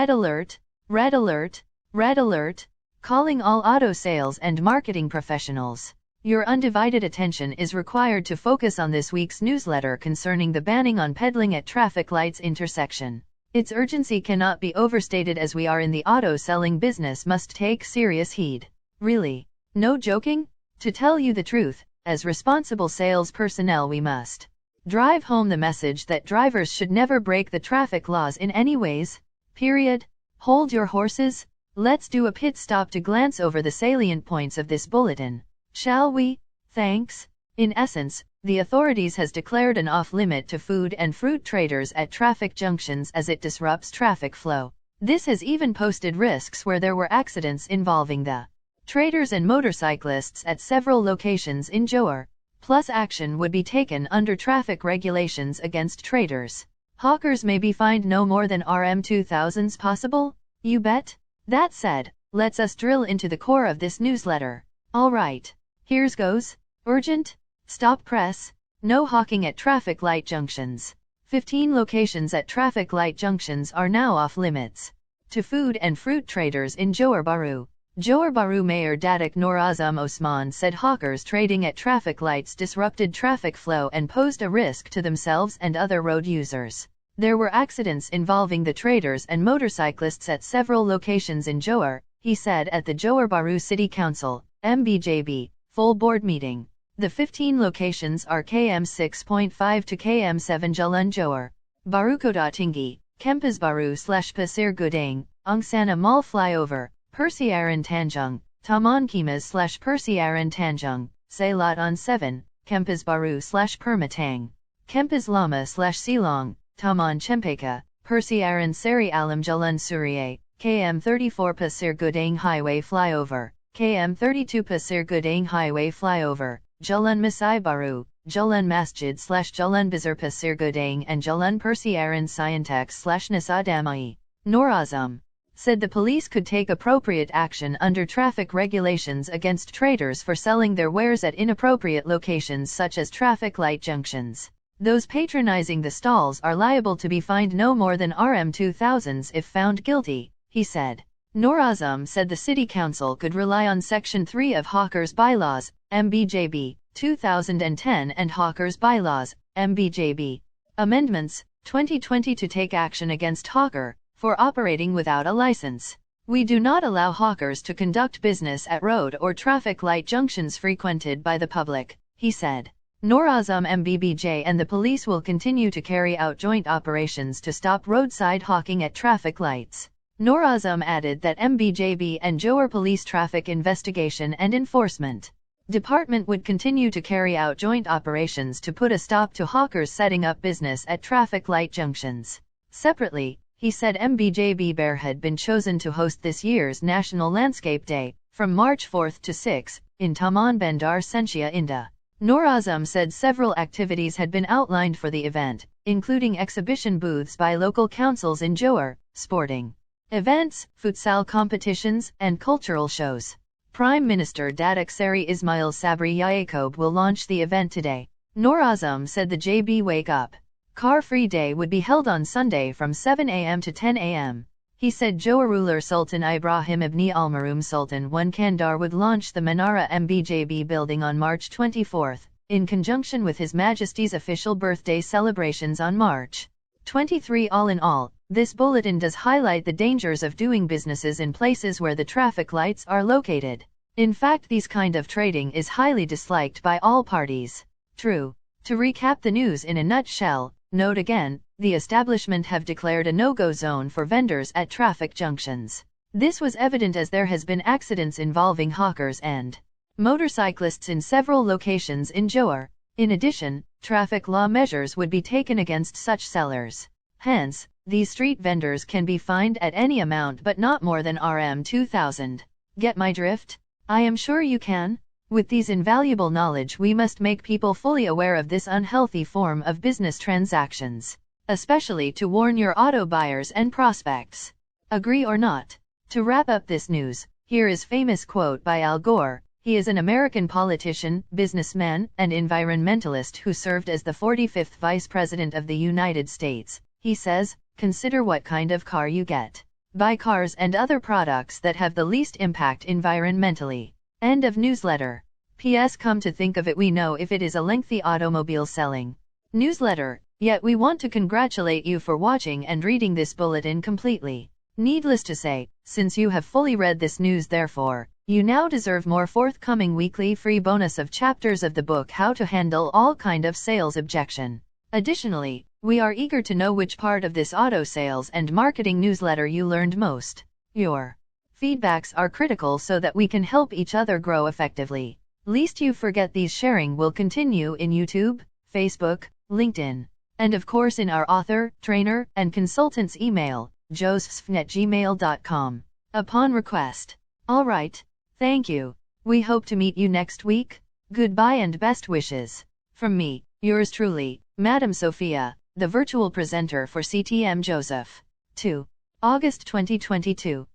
Red alert, red alert, red alert, calling all auto sales and marketing professionals. Your undivided attention is required to focus on this week's newsletter concerning the banning on peddling at traffic lights intersection. Its urgency cannot be overstated as we are in the auto selling business must take serious heed. Really? No joking? To tell you the truth, as responsible sales personnel we must drive home the message that drivers should never break the traffic laws in any ways. Period. Hold your horses. Let's do a pit stop to glance over the salient points of this bulletin. Shall we? Thanks. In essence, the authorities has declared an off-limit to food and fruit traders at traffic junctions as it disrupts traffic flow. This has even posted risks where there were accidents involving the traders and motorcyclists at several locations in Johor. Plus action would be taken under traffic regulations against traders. Hawkers may be fined no more than Rm 2000s possible? You bet. That said, let's us drill into the core of this newsletter. Alright. Here's goes. Urgent. Stop press. No hawking at traffic light junctions. 15 locations at traffic light junctions are now off limits to food and fruit traders in Johor Bahru. Johor Bahru Mayor Datuk Nur Azam Osman said hawkers trading at traffic lights disrupted traffic flow and posed a risk to themselves and other road users. There were accidents involving the traders and motorcyclists at several locations in Johor, he said at the Johor Bahru City Council, MBJB, full board meeting. The 15 locations are km 6.5 to km 7 Jalan Johor, Barukota Tinggi, Kempas Baru / Pasir Gudang, Angsana Mall Flyover, Persiaran Tanjung, Taman Kimas / Persiaran Tanjung, Salat on 7, Kempas Baru / Permatang, Kempas Lama / Silong, Taman Chempaka, Persiaran Seri Alam Jalan Surya, km 34 Pasir Gudang Highway Flyover, km 32 Pasir Gudang Highway Flyover, Jalan Masai Baru, Jalan Masjid / Jalan Bazar Pasir Gudang and Jalan Persiaran Scientex / Nisa Damai. Nur Azam said the police could take appropriate action under traffic regulations against traders for selling their wares at inappropriate locations such as traffic light junctions. Those patronizing the stalls are liable to be fined no more than Rm 2000s if found guilty, he said. Nur Azam said the City Council could rely on Section 3 of Hawkers Bylaws, MBJB, 2010 and Hawkers Bylaws, MBJB, Amendments, 2020 to take action against hawker for operating without a license. We do not allow hawkers to conduct business at road or traffic light junctions frequented by the public, he said. Nur Azam MBBJ and the police will continue to carry out joint operations to stop roadside hawking at traffic lights. Nur Azam added that MBJB and Johor Police Traffic Investigation and Enforcement Department would continue to carry out joint operations to put a stop to hawkers setting up business at traffic light junctions. Separately, he said MBJB Bear had been chosen to host this year's National Landscape Day, from March 4 to 6, in Taman Bandar Sensia Indah. Nur Azam said several activities had been outlined for the event, including exhibition booths by local councils in Johor, sporting events, futsal competitions, and cultural shows. Prime Minister Datuk Seri Ismail Sabri Yaakob will launch the event today. Nur Azam said the JB Wake Up Car-Free Day would be held on Sunday from 7 a.m. to 10 a.m. He said Johor ruler Sultan Ibrahim Ibni Almarhum Sultan I Kandar would launch the Menara MBJB building on March 24, in conjunction with His Majesty's official birthday celebrations on March 23. All in all, this bulletin does highlight the dangers of doing businesses in places where the traffic lights are located. In fact, these kind of trading is highly disliked by all parties. True. To recap the news in a nutshell, note again, the establishment have declared a no-go zone for vendors at traffic junctions. This was evident as there has been accidents involving hawkers and motorcyclists in several locations in Johor. In addition, traffic law measures would be taken against such sellers. Hence, these street vendors can be fined at any amount but not more than Rm 2000. Get my drift? I am sure you can. With these invaluable knowledge, we must make people fully aware of this unhealthy form of business transactions, especially to warn your auto buyers and prospects. Agree or not? To wrap up this news, here is famous quote by Al Gore. He is an American politician, businessman, and environmentalist who served as the 45th Vice President of the United States. He says, "Consider what kind of car you get. buy cars and other products that have the least impact environmentally. End of newsletter. P.S. Come to think of it, we know if it is a lengthy automobile selling newsletter, yet we want to congratulate you for watching and reading this bulletin completely. Needless to say, since you have fully read this news, therefore, you now deserve more forthcoming weekly free bonus of chapters of the book How to Handle All Kind of Sales Objection. Additionally, we are eager to know which part of this auto sales and marketing newsletter you learned most. Your feedbacks are critical so that we can help each other grow effectively. Lest you forget, these sharing will continue in YouTube, Facebook, LinkedIn, and of course in our author, trainer, and consultant's email, josephsfn@gmail.com, upon request. Alright, thank you. We hope to meet you next week. Goodbye and best wishes. From me, yours truly, Madam Sophia, the virtual presenter for CTM Joseph. 2 August 2022.